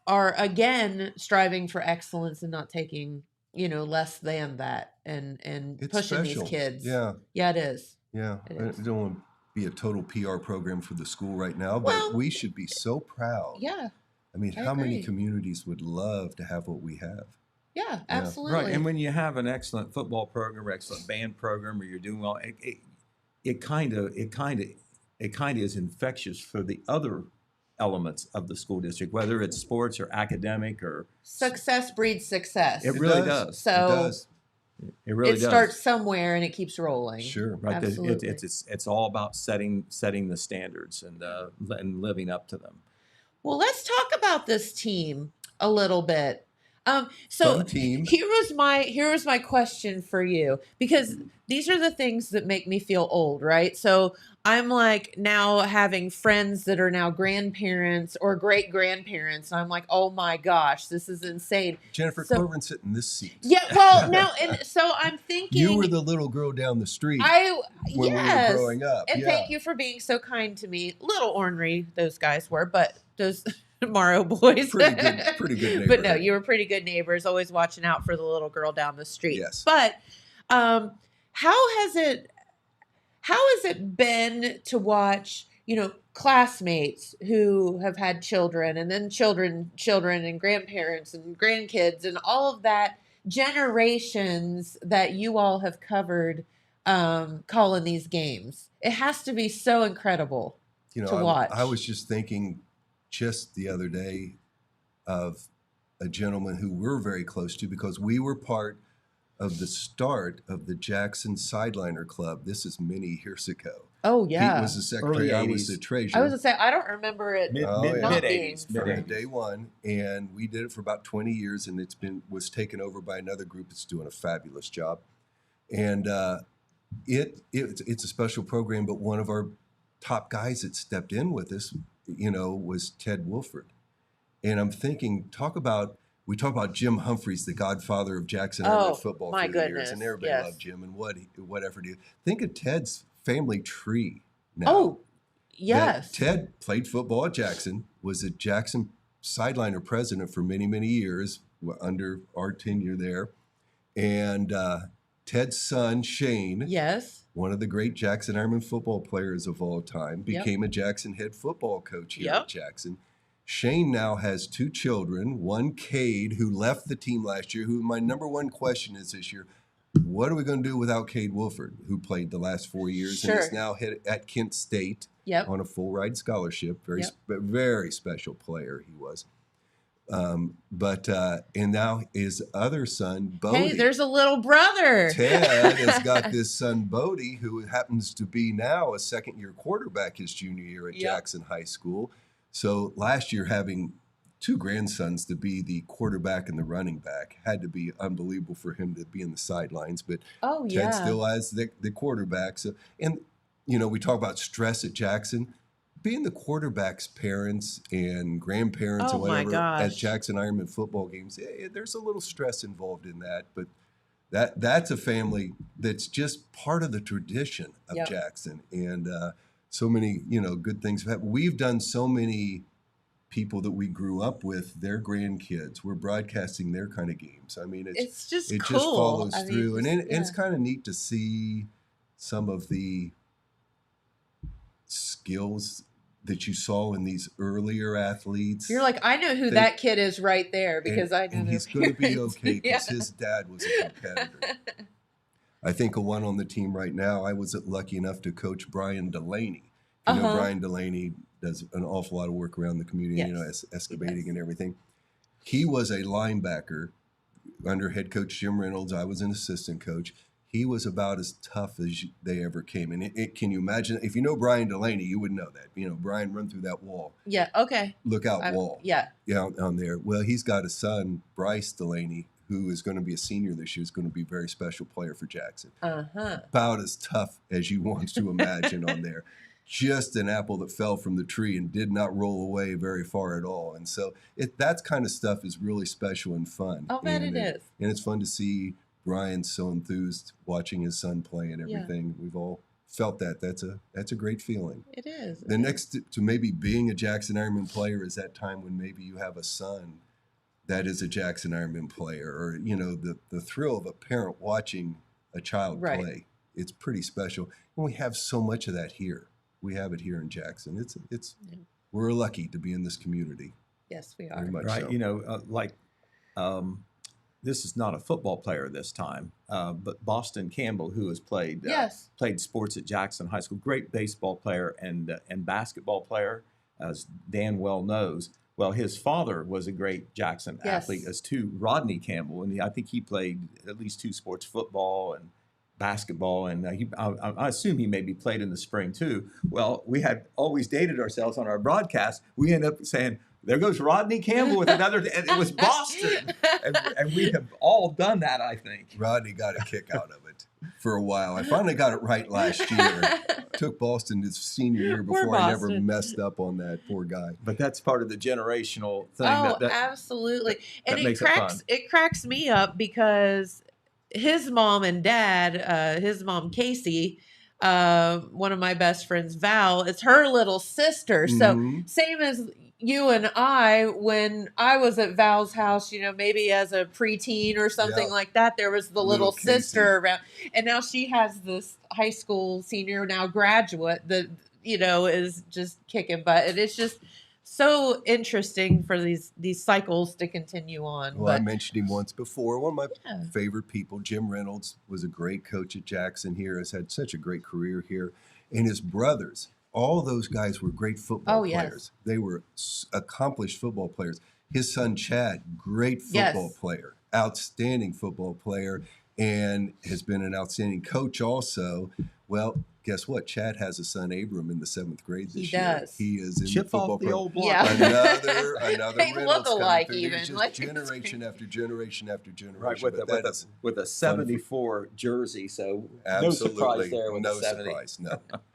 S3: are again striving for excellence and not taking, less than that and
S4: It's
S3: pushing
S4: special.
S3: these kids.
S4: Yeah,
S3: Yeah, it is.
S4: yeah.
S3: It
S4: I
S3: is.
S4: don't want to be a total PR program for the school right now, but
S3: Well,
S4: we should be so proud.
S3: Yeah.
S4: I mean,
S3: I
S4: how many
S3: agree.
S4: communities would love to have what we have?
S3: Yeah, absolutely.
S5: Right, and when you have an excellent football program or excellent band program, or you're doing well, it kind of is infectious for the other elements of the school district, whether it's sports or academic or
S3: Success breeds success.
S5: It really does.
S3: So
S4: it does.
S5: it really
S3: it
S5: does.
S3: starts somewhere and it keeps rolling.
S4: Sure.
S5: Right,
S3: Absolutely.
S5: it's all about setting the standards and living up to them.
S3: Well, let's talk about this team a little bit. So
S4: Fun team.
S3: here was my question for you, because these are the things that make me feel old, right? So I'm like now having friends that are now grandparents or great grandparents, and I'm like, oh my gosh, this is insane.
S4: Jennifer
S3: So-
S4: Corbin sit in this seat.
S3: Yeah, well, no, and so I'm thinking
S4: You were the little girl down the street
S3: when
S4: when we were growing up.
S3: And
S4: yeah.
S3: thank you for being so kind to me. Little ornery those guys were, but those Morrow boys.
S4: Pretty good
S3: But no,
S4: neighborhood.
S3: you were pretty good neighbors, always watching out for the little girl down the street.
S4: Yes.
S3: But how has it been to watch, classmates who have had children and then children and grandparents and grandkids and all of that, generations that you all have covered calling these games? It has to be so incredible to watch.
S4: I was just thinking just the other day of a gentleman who we're very close to because we were part of the start of the Jackson Sideliner Club. This is many years ago.
S3: Oh, yeah.
S4: Pete was the secretary.
S5: Early
S4: I was
S5: 80s.
S4: the treasurer.
S3: I was going to say, I don't remember it.
S5: Mid
S4: Oh, yeah.
S3: not
S5: 80s.
S3: being
S4: from day one, and we did it for about 20 years, and was taken over by another group that's doing a fabulous job. And it's a special program, but one of our top guys that stepped in with us, was Ted Wolford. And I'm thinking, we talk about Jim Humphreys, the godfather of Jackson Ironman football
S3: my
S4: for the years,
S3: goodness,
S4: and everybody
S3: yes.
S4: loved Jim and whatever. Think of Ted's family tree now.
S3: Oh,
S4: that
S3: yes.
S4: Ted played football at Jackson, was a Jackson Sideliner president for many, many years under our tenure there. And Ted's son, Shane,
S3: Yes.
S4: one of the great Jackson Ironman football players of all time, became a Jackson head football coach here
S3: Yep.
S4: at Jackson. Shane now has 2 children, one Cade, who left the team last year, who my number one question is this year, what are we going to do without Cade Wolford, who played the last 4 years and is
S3: Sure.
S4: now at Kent State
S3: Yep.
S4: on a full ride scholarship. Very,
S3: Yep.
S4: very special player he was. And now his other son, Bodie.
S3: Hey, there's a little brother.
S4: Ted has got this son, Bodie, who happens to be now a second-year quarterback his junior year at
S3: Yep.
S4: Jackson High School. So last year having two grandsons to be the quarterback and the running back. Had to be unbelievable for him to be in the sidelines, but
S3: Oh
S4: Ted
S3: yeah.
S4: still has the quarterback. So, and you know, we talk about stress at Jackson. Being the quarterback's parents and grandparents
S3: Oh
S4: and
S3: my
S4: whatever at
S3: gosh.
S4: Jackson Ironman football games, there's a little stress involved in that, but that's a family that's just part of the tradition of
S3: Yep.
S4: Jackson, and so many good things have happened. We've done so many people that we grew up with, their grandkids. We're broadcasting their kind of games. I mean,
S3: It's just
S4: it
S3: cool.
S4: just follows
S3: I mean,
S4: through, and
S3: just-
S4: it's kind of neat to see some of the skills that you saw in these earlier athletes.
S3: You're like, I know who
S4: They-
S3: that kid is right there because I know
S4: and
S3: their
S4: he's going to be
S3: parents.
S4: okay because
S3: Yeah.
S4: his dad was a competitor. I think of one on the team right now. I was lucky enough to coach Brian Delaney. You know,
S3: Uh-huh.
S4: Brian Delaney does an awful lot of work around the community,
S3: Yes.
S4: excavating
S3: Yes.
S4: and everything. He was a linebacker under head coach Jim Reynolds. I was an assistant coach. He was about as tough as they ever came. And can you imagine? If you know Brian Delaney, you would know that. You know, Brian run through that wall,
S3: Yeah. Okay.
S4: look out wall.
S3: Yeah.
S4: On there. Well, he's got a son, Bryce Delaney, who is going to be a senior this year. Is going to be a very special player for Jackson.
S3: Uh-huh.
S4: About as tough as you want to imagine on there. Just an apple that fell from the tree and did not roll away very far at all. And so that kind of stuff is really special and fun.
S3: I'll bet it is.
S4: And it's fun to see Brian so enthused watching his son play and
S3: Yeah.
S4: everything. We've all felt that. That's a great feeling.
S3: It is.
S4: The next to maybe being a Jackson Ironman player is that time when maybe you have a son that is a Jackson Ironman player, or the thrill of a parent watching a child
S3: Right.
S4: play. It's pretty special, and we have so much of that here. We have it here in Jackson. It's
S3: Yeah.
S4: we're lucky to be in this community.
S3: Yes, we
S4: Very
S3: are.
S4: much
S5: Right.
S4: so.
S5: This is not a football player this time, but Boston Campbell, who has played played sports at Jackson High School, great baseball player and basketball player, as Dan well knows. Well, his father was a great Jackson
S3: Yes.
S5: athlete as too, Rodney Campbell, and I think he played at least two sports, football and basketball, and I assume he maybe played in the spring too. Well, we had always dated ourselves on our broadcast. We end up saying, there goes Rodney Campbell with another, and it was Boston. And we have all done that, I think.
S4: Rodney got a kick out of it for a while. I finally got it right last year. Took Boston his senior year
S3: Poor
S4: before I never
S3: Boston.
S4: messed up on that poor guy.
S5: But that's part of the generational thing.
S3: Oh,
S5: that
S3: absolutely. And
S5: that
S3: it
S5: makes it
S3: cracks
S5: fun.
S3: it cracks me up because his mom and dad, his mom Casey, one of my best friends, Val, it's her little sister. So
S4: Mhm.
S3: same as you and I, when I was at Val's house, maybe as a preteen or something
S4: Yeah.
S3: like that, there was the
S4: Little
S3: little
S4: Casey.
S3: sister around, and now she has this high school senior, now graduate, that is just kicking butt, and it's just so interesting for these cycles to continue on.
S4: Well, I
S3: But
S4: mentioned him once before. One of my
S3: Yeah.
S4: favorite people, Jim Reynolds, was a great coach at Jackson here, has had such a great career here. And his brothers, all those guys were great football
S3: Oh, yes.
S4: players. They were accomplished football players. His son, Chad, great
S3: Yes.
S4: football player, outstanding football player, and has been an outstanding coach also. Well, guess what? Chad has a son, Abram, in the 7th grade this
S3: He
S4: year.
S3: does.
S4: He is in
S5: Chip
S4: the football
S5: off the
S4: program.
S5: old block.
S3: Yeah.
S4: Another
S3: They
S4: Reynolds
S3: look
S4: coming
S3: alike
S4: through.
S3: even,
S4: It's just
S3: like, it's
S4: generation
S3: crazy.
S4: after generation after generation.
S5: Right, with
S4: But
S5: a,
S4: that is
S5: with a 74 jersey, so
S4: absolutely
S5: no surprise there with
S4: no
S5: the 70.
S4: surprise.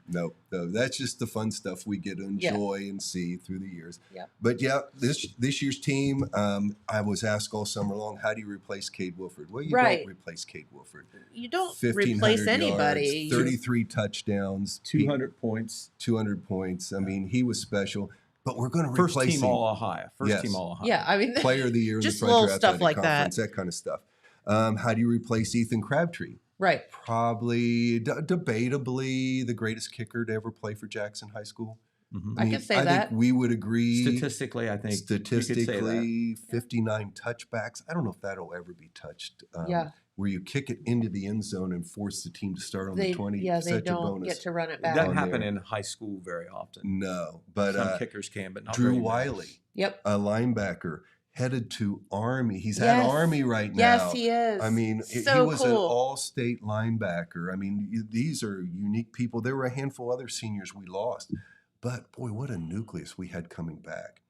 S4: No. That's just the fun stuff we get to enjoy and see through the years.
S3: Yep.
S4: But yeah, this year's team, I was asked all summer long, how do you replace Cade Wolford? Well, you
S3: Right.
S4: don't replace Cade Wolford.
S3: You don't
S4: 1,500
S3: replace anybody.
S4: yards, 33 touchdowns,
S5: 200 points.
S4: 200 points. I mean, he was special. But we're going to
S5: First
S4: replace
S5: team
S4: him.
S5: All Ohio. First
S4: Yes.
S5: team All Ohio.
S3: Yeah, I mean,
S4: Player of the year in
S3: Just
S4: the
S3: little
S4: Frontier
S3: stuff
S4: Athletic
S3: like that.
S4: Conference, that kind of stuff. How do you replace Ethan Crabtree?
S3: right.
S4: Probably, debatably, the greatest kicker to ever play for Jackson High School.
S5: Mhm.
S3: I could say
S4: I
S3: that.
S4: think we would agree.
S5: Statistically, I think you could say that.
S4: Statistically, 59 touchbacks. I don't know if that'll ever be touched.
S3: Yeah.
S4: Where you kick it into the end zone and force the team to start on the 20.
S3: they
S4: such a
S3: don't
S4: bonus.
S3: get to run it
S5: It
S3: back.
S5: doesn't
S4: on
S5: happen
S4: there.
S5: in high school very often.
S4: No, but
S5: Some kickers can, but not
S4: Drew
S5: very many.
S4: Wiley,
S3: Yep.
S4: a linebacker, headed to Army. He's at
S3: Yes.
S4: Army right now.
S3: Yes, he is.
S4: I mean, he
S3: so
S4: was an
S3: cool.
S4: all-state linebacker. I mean, these are unique people. There were a handful of other seniors we lost, but boy, what a nucleus we had coming back.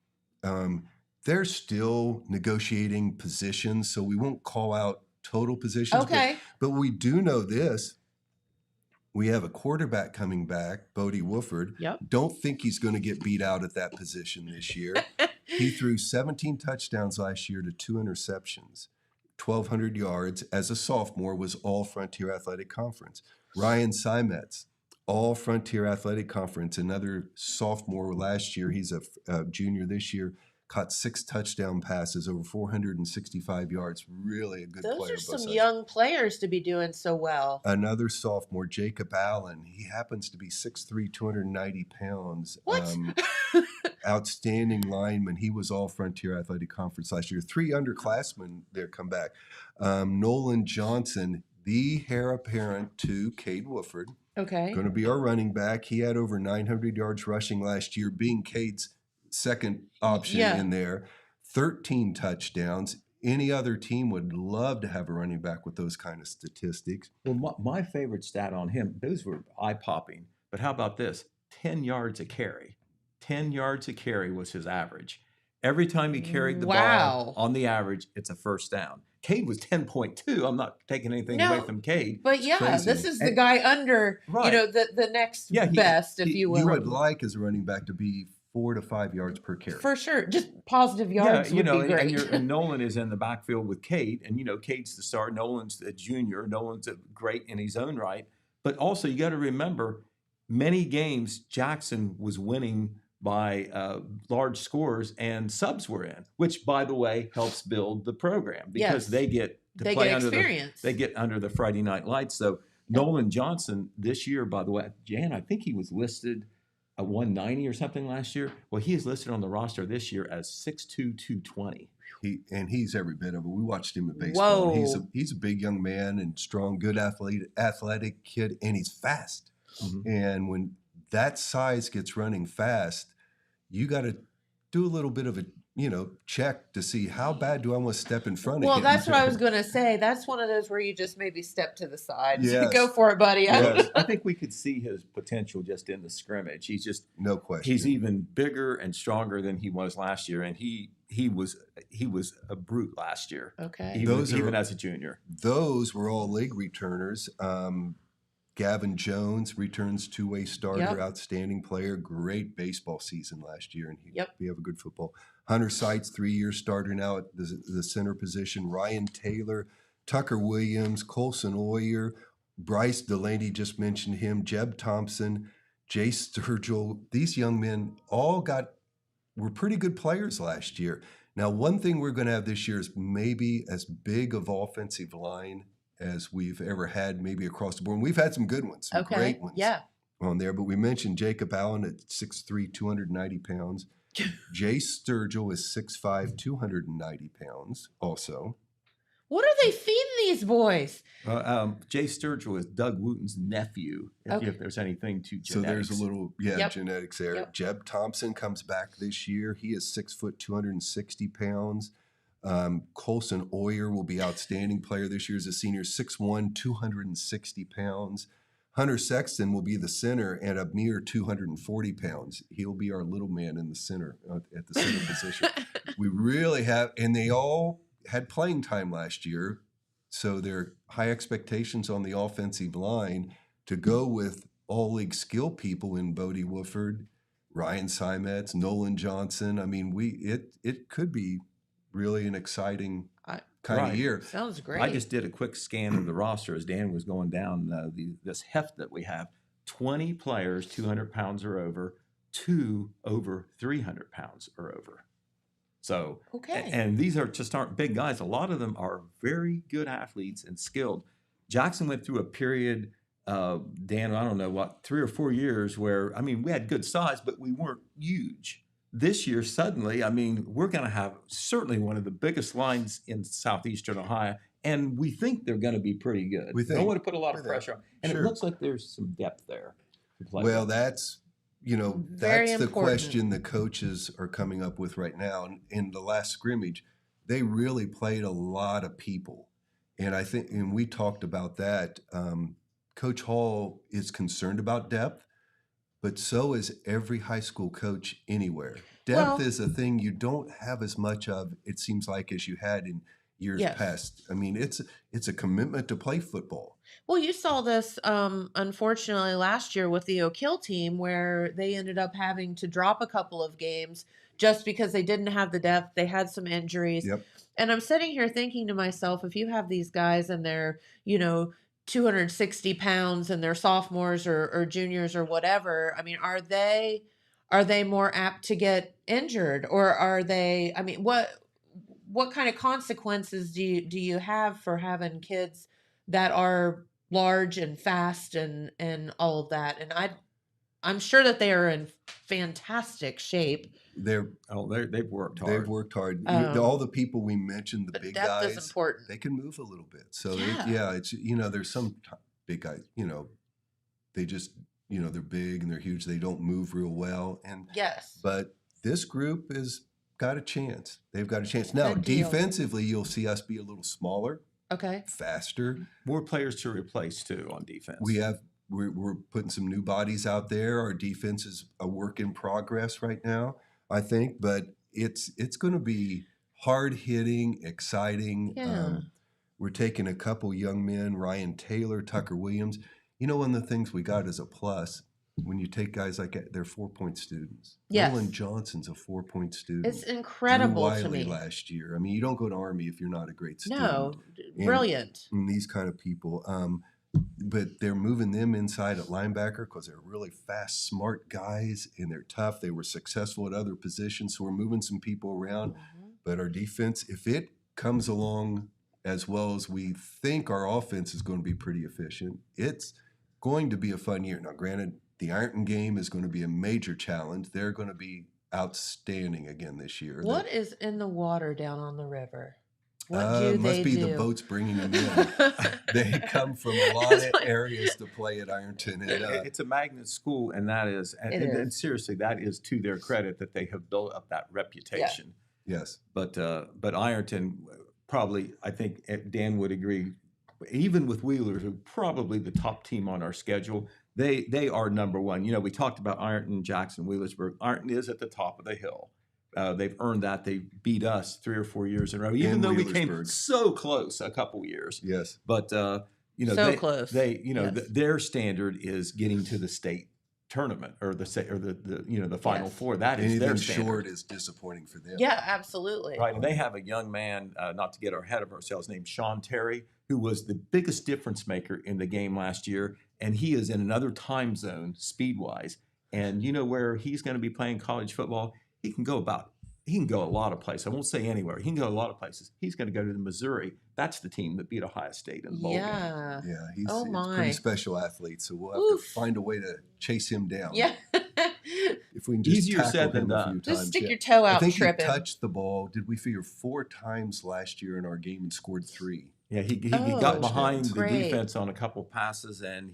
S4: they're still negotiating positions, so we won't call out total positions.
S3: Okay.
S4: But we do know this. We have a quarterback coming back, Bodie Wooford.
S3: Yep.
S4: Don't think he's going to get beat out at that position this year. He threw 17 touchdowns last year to 2 interceptions, 1,200 yards as a sophomore, was all Frontier Athletic Conference. Ryan Simetz, all Frontier Athletic Conference, another sophomore last year. He's a junior this year. Caught 6 touchdown passes, over 465 yards. Really a good
S3: Those
S4: player.
S3: are some
S4: both
S3: young players to be doing so well.
S4: Another sophomore, Jacob Allen. He happens to be 6'3", 290 pounds.
S3: What?
S4: Outstanding lineman. He was all Frontier Athletic Conference last year. 3 underclassmen there come back. Nolan Johnson, the heir apparent to Cade Wooford.
S3: Okay.
S4: Going to be our running back. He had over 900 yards rushing last year, being Cade's second option in there. 13 touchdowns. Any other team would love to have a running back with those kind of statistics.
S5: Well, my favorite stat on him, those were eye-popping. But how about this? 10 yards a carry. 10 yards a carry was his average. Every time he carried the ball, on the average, it's a first down. Cade was 10.2. I'm not taking anything away from Cade.
S3: But
S4: crazy.
S3: this is the guy under, the next best, if you will.
S4: You would like as a running back to be 4 to 5 yards per carry.
S3: For sure. Just positive yards would be great.
S5: And Nolan is in the backfield with Cade. And, Cade's the star. Nolan's a junior. Nolan's great in his own right. But also, you got to remember, many games Jackson was winning by large scores and subs were in, which, by the way, helps build the program because they get to play under under the Friday Night Lights. So Nolan Johnson this year, by the way, Jan, I think he was listed at 190 or something last year. Well, he is listed on the roster this year as 6'2", 220.
S4: He's every bit of it. We watched him at baseball.
S3: Whoa.
S4: He's a big young man and strong, good athletic kid, and he's fast. Mm-hmm. And when that size gets running fast, you got to do a little bit of a check to see how bad do I want to step in front of him.
S3: Well, that's what I was going to say. That's one of those where you just maybe step to the side.
S4: Yes.
S3: Go for it, buddy.
S4: Yes.
S5: I think we could see his potential just in the scrimmage. He's just
S4: no question.
S5: He's even bigger and stronger than he was last year, and he was a brute last year.
S3: Okay,
S5: even as a junior.
S4: Those were all league returners. Gavin Jones returns two-way starter, outstanding player, great baseball season last year, and he have a good football. Hunter Seitz, 3-year starter now at the center position. Ryan Taylor, Tucker Williams, Colson Oyer, Bryce Delaney, just mentioned him, Jeb Thompson, Jay Sturgill. These young men all were pretty good players last year. Now, one thing we're going to have this year is maybe as big of offensive line as we've ever had, maybe across the board. And we've had some good ones, some great ones on there. But we mentioned Jacob Allen at 6'3", 290 pounds. Jay Sturgill is 6'5", 290 pounds also.
S3: What are they feeding these boys?
S5: Jay Sturgill is Doug Wooten's nephew, if there's anything to genetics.
S4: So there's a little, genetics there.
S3: Yep.
S4: Jeb Thompson comes back this year. He is 6 foot, 260 pounds. Colson Oyer will be outstanding player this year as a senior, 6'1", 260 pounds. Hunter Sexton will be the center and a mere 240 pounds. He'll be our little man in the center, at the center position. We really have, and they all had playing time last year, so there are high expectations on the offensive line to go with all-league skill people in Bodie Wooford, Ryan Simetz, Nolan Johnson. I mean, it could be really an exciting kind of year.
S3: Sounds great.
S5: I just did a quick scan of the roster as Dan was going down this heft that we have. 20 players, 200 pounds or over, 2 over 300 pounds or over. So, and these aren't big guys. A lot of them are very good athletes and skilled. Jackson went through a period, Dan, I don't know 3 or 4 years where, we had good size, but we weren't huge. This year, suddenly, we're going to have certainly one of the biggest lines in southeastern Ohio, and we think they're going to be pretty good. We don't want to put a lot of pressure on. And it looks like there's some depth there to play with.
S4: That's the question the coaches are coming up with right now. And in the last scrimmage, they really played a lot of people. And I think, and we talked about that, Coach Hall is concerned about depth, but so is every high school coach anywhere.
S3: Well-
S4: Depth is a thing you don't have as much of, it seems like, as you had in years
S3: Yes.
S4: past. I mean, it's a commitment to play football.
S3: Well, you saw this unfortunately last year with the Oak Hill team where they ended up having to drop a couple of games just because they didn't have the depth. They had some injuries.
S4: Yep.
S3: And I'm sitting here thinking to myself, if you have these guys and they're, 260 pounds and they're sophomores or juniors or whatever, I mean, are they more apt to get injured, or are they, I mean, what kind of consequences do you have for having kids that are large and fast and all of that? And I'm sure that they are in fantastic shape.
S4: They've
S5: worked hard.
S4: worked hard.
S3: Um,
S4: All the people we mentioned, the
S3: But
S4: big
S3: depth
S4: guys,
S3: is important.
S4: they can move a little bit. So
S3: Yeah.
S4: it's there's some big guys, they just they're big and they're huge. They don't move real well,
S3: Yes.
S4: but this group has got a chance. They've got a chance. Now,
S3: Good deal.
S4: defensively, you'll see us be a little smaller,
S3: Okay.
S4: faster.
S5: More players to replace too on defense.
S4: We're putting some new bodies out there. Our defense is a work in progress right now, I think, but it's going to be hard hitting, exciting.
S3: Yeah.
S4: We're taking a couple young men, Ryan Taylor, Tucker Williams. One of the things we got as a plus when you take guys like they're 4-point students.
S3: Yes.
S4: Nolan Johnson's a 4-point student.
S3: It's incredible
S4: Drew
S3: to
S4: Wiley
S3: me.
S4: last year. I mean, you don't go to Army if you're not a great student.
S3: No,
S4: And-
S3: brilliant.
S4: And these kind of people. But they're moving them inside at linebacker because they're really fast, smart guys, and they're tough. They were successful at other positions, so we're moving some people around.
S3: Mhm.
S4: But our defense, if it comes along as well as we think, our offense is going to be pretty efficient. It's going to be a fun year. Now, granted, the Ironton game is going to be a major challenge. They're going to be outstanding again this year.
S3: What is in the water down on the river? What
S4: It
S3: do
S4: must
S3: they
S4: be
S3: do?
S4: the boats bringing them in. They come from a lot of
S3: It's like-
S4: areas to play at Ironton. And,
S5: It's a magnet school, and that is,
S3: It
S5: and
S3: is.
S5: seriously, that is to their credit that they have built up that reputation.
S4: yes,
S5: But Ironton probably, I think Dan would agree, even with Wheeler, who probably the top team on our schedule, they are number one. We talked about Ironton, Jackson, Wheelersburg. Ironton is at the top of the hill. They've earned that. They beat us 3 or 4 years in a row, even
S4: And
S5: though we came
S4: Wheelersburg.
S5: so close a couple years.
S4: yes.
S5: But
S3: So
S5: they,
S3: close.
S5: They,
S3: Yes.
S5: their standard is getting to the state tournament or the Final
S3: Yes.
S5: Four. That is their
S4: Anything
S5: standard.
S4: short is disappointing for them.
S3: Yeah, absolutely.
S5: Right, and they have a young man, not to get ahead of ourselves, named Sean Terry, who was the biggest difference maker in the game last year, and he is in another time zone speed-wise. And you know where he's going to be playing college football? He can go a lot of places. I won't say anywhere. He can go a lot of places. He's going to go to the Missouri. That's the team that beat Ohio State in the bowl game.
S3: Yeah.
S4: Yeah, he's
S3: Oh,
S4: a
S3: my.
S4: pretty special athlete, so we'll have
S3: Oof.
S4: to find a way to chase him down.
S3: Yeah.
S4: If we can just
S5: Easier
S4: tackle
S5: said than
S4: him a
S5: done.
S4: few
S3: Just
S4: times.
S3: stick
S4: yeah.
S3: your toe
S4: I
S3: out and
S4: think he
S3: trip him.
S4: touched the ball. Did we figure 4 times last year in our game and scored 3?
S5: Yeah, he
S3: Oh,
S5: got behind the
S3: great.
S5: defense on a couple passes, and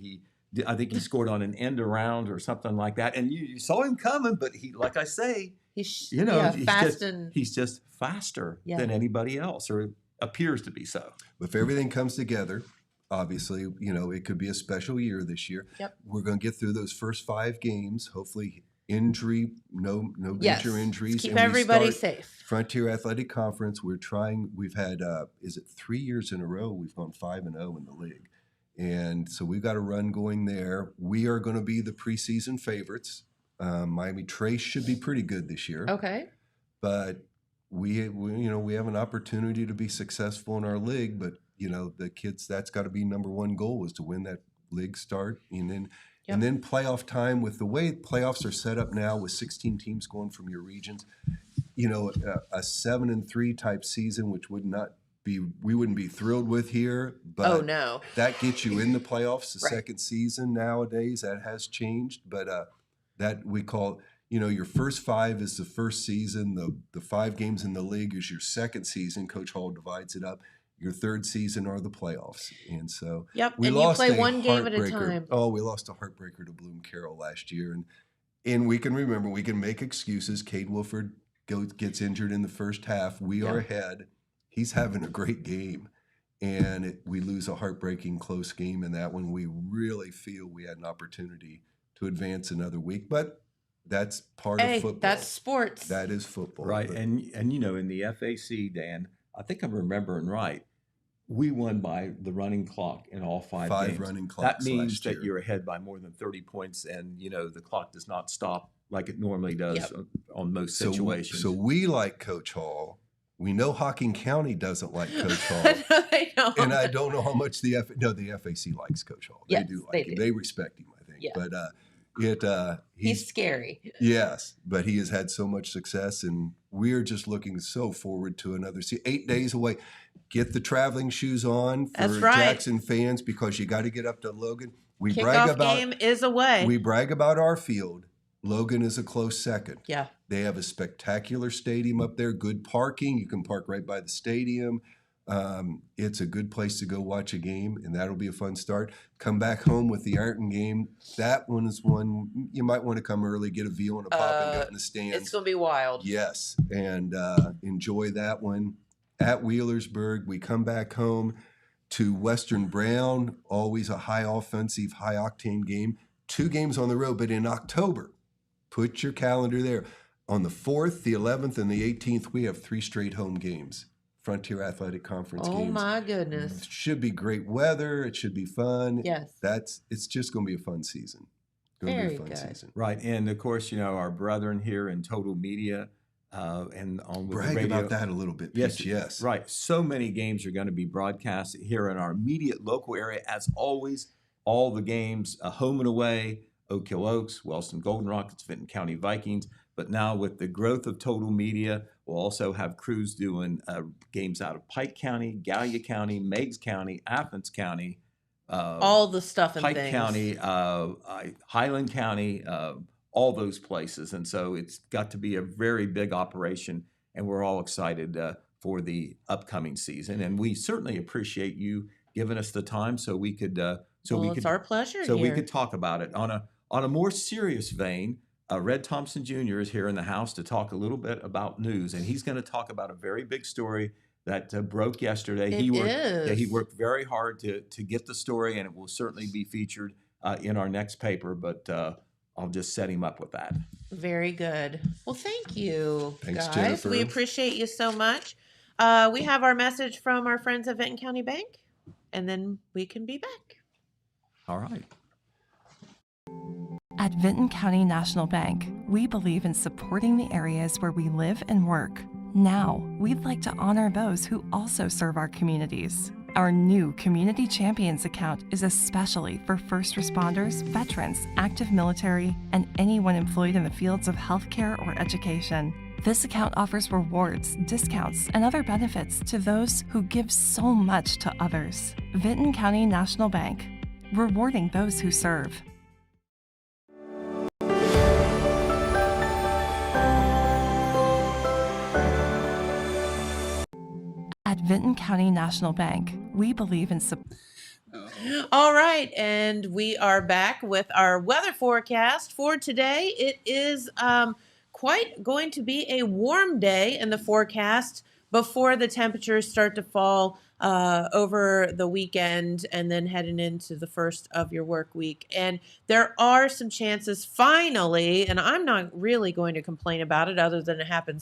S5: I think he scored on an end around or something like that. And you saw him coming, but he, like I say,
S3: He's
S5: he's
S3: fast
S5: just,
S3: and
S5: he's just faster
S3: Yeah.
S5: than anybody else, or appears to be so.
S4: But if everything comes together, obviously, it could be a special year this year.
S3: Yep.
S4: We're going to get through those first 5 games. Hopefully, no
S3: yes.
S4: major injuries.
S3: Keep
S4: and we
S3: everybody
S4: start
S3: safe.
S4: Frontier Athletic Conference. We've had, is it 3 years in a row? We've gone 5-0 in the league. And so we've got a run going there. We are going to be the preseason favorites. Miami Trace should be pretty good this year.
S3: Okay.
S4: But we have an opportunity to be successful in our league. But, the kids, that's got to be number one goal, is to win that league start. And then playoff time, with the way playoffs are set up now with 16 teams going from your regions, a 7-3 type season, which we wouldn't be thrilled with here, but
S3: Oh no.
S4: that gets you in the playoffs. The
S3: Right.
S4: second season nowadays, that has changed, but that we call, your first 5 is the first season. The 5 games in the league is your second season. Coach Hall divides it up. Your third season are the playoffs, and so
S3: Yep.
S4: we
S3: And you
S4: lost
S3: play
S4: a
S3: one game at a
S4: heartbreaker.
S3: time.
S4: Oh, we lost a heartbreaker to Bloom Carroll last year, and we can remember, we can make excuses. Cade Wolford gets injured in the first half. We are ahead. He's having a great game, and we lose a heartbreaking close game in that one. We really feel we had an opportunity to advance another week, but that's part
S3: Hey,
S4: of football.
S3: that's sports.
S4: That is football.
S5: Right.
S4: But
S5: And you know, in the FAC, Dan, I think I'm remembering right. We won by the running clock in all five games.
S4: running
S5: That
S4: clocks
S5: means
S4: last
S5: that
S4: year.
S5: you're ahead by more than 30 points, and you know the clock does not stop like it normally does
S3: Yep.
S5: on most
S4: So,
S5: situations.
S4: so we like Coach Hall. We know Hocking County doesn't like Coach Hall.
S3: I know.
S4: And I don't know how much the FAC likes Coach Hall. They
S3: Yes,
S4: do like
S3: they
S4: him.
S3: do.
S4: They respect him, I think.
S3: Yeah.
S4: But
S3: He's scary.
S4: yes, but he has had so much success, and we're just looking so forward to another 8 days away. Get the traveling shoes on for
S3: That's right.
S4: Jackson fans, because you got to get up to Logan. We brag
S3: Kickoff
S4: about
S3: game is away.
S4: we brag about our field. Logan is a close second.
S3: Yeah.
S4: They have a spectacular stadium up there, good parking. You can park right by the stadium. It's a good place to go watch a game, and that'll be a fun start. Come back home with the Ironton game. That one is one you might want to come early, get a view and a pop, and go in the stands.
S3: It's going to be wild.
S4: Yes, and enjoy that one. At Wheelersburg, we come back home to Western Brown, always a high offensive, high octane game. 2 games on the road, but in October, put your calendar there. On the 4th, the 11th, and the 18th, we have 3 straight home games. Frontier Athletic Conference
S3: Oh,
S4: games.
S3: my goodness.
S4: It should be great weather. It should be fun.
S3: Yes.
S4: It's just going to be a fun season.
S3: Very good.
S5: Right. And of course, you know, our brethren here in Total Media and on with the
S4: Brag
S5: radio.
S4: about that a little bit,
S5: Yes,
S4: Peach. Yes.
S5: Right. So many games are going to be broadcast here in our immediate local area. As always, all the games, home and away, Oak Hill Oaks, Wellston Golden Rockets, Vinton County Vikings. But now with the growth of Total Media, we'll also have crews doing games out of Pike County, Gallia County, Meigs County, Athens County,
S3: All the stuff and
S5: Pike
S3: things.
S5: County, Highland County, all those places. And so it's got to be a very big operation, and we're all excited for the upcoming season. And we certainly appreciate you giving us the time so we could
S3: It's our pleasure
S5: so
S3: here.
S5: we could talk about it. On a more serious vein, Red Thompson Jr. is here in the house to talk a little bit about news, and he's going to talk about a very big story that broke yesterday. He worked very hard to get the story, and it will certainly be featured in our next paper, but I'll just set him up with that.
S3: Very good. Well, thank you,
S4: Thanks,
S3: guys.
S4: Jennifer.
S3: We appreciate you so much. We have our message from our friends at Vinton County Bank, and then we can be back.
S5: All right.
S2: At Vinton County National Bank, we believe in supporting the areas where we live and work. Now, we'd like to honor those who also serve our communities. Our new Community Champions account is especially for first responders, veterans, active military, and anyone employed in the fields of healthcare or education. This account offers rewards, discounts, and other benefits to those who give so much to others. Vinton County National Bank, rewarding those who serve. At Vinton County National Bank, we believe in
S3: All right, and we are back with our weather forecast for today. It is quite going to be a warm day in the forecast before the temperatures start to fall over the weekend and then heading into the first of your work week. And there are some chances finally, and I'm not really going to complain about it other than it happens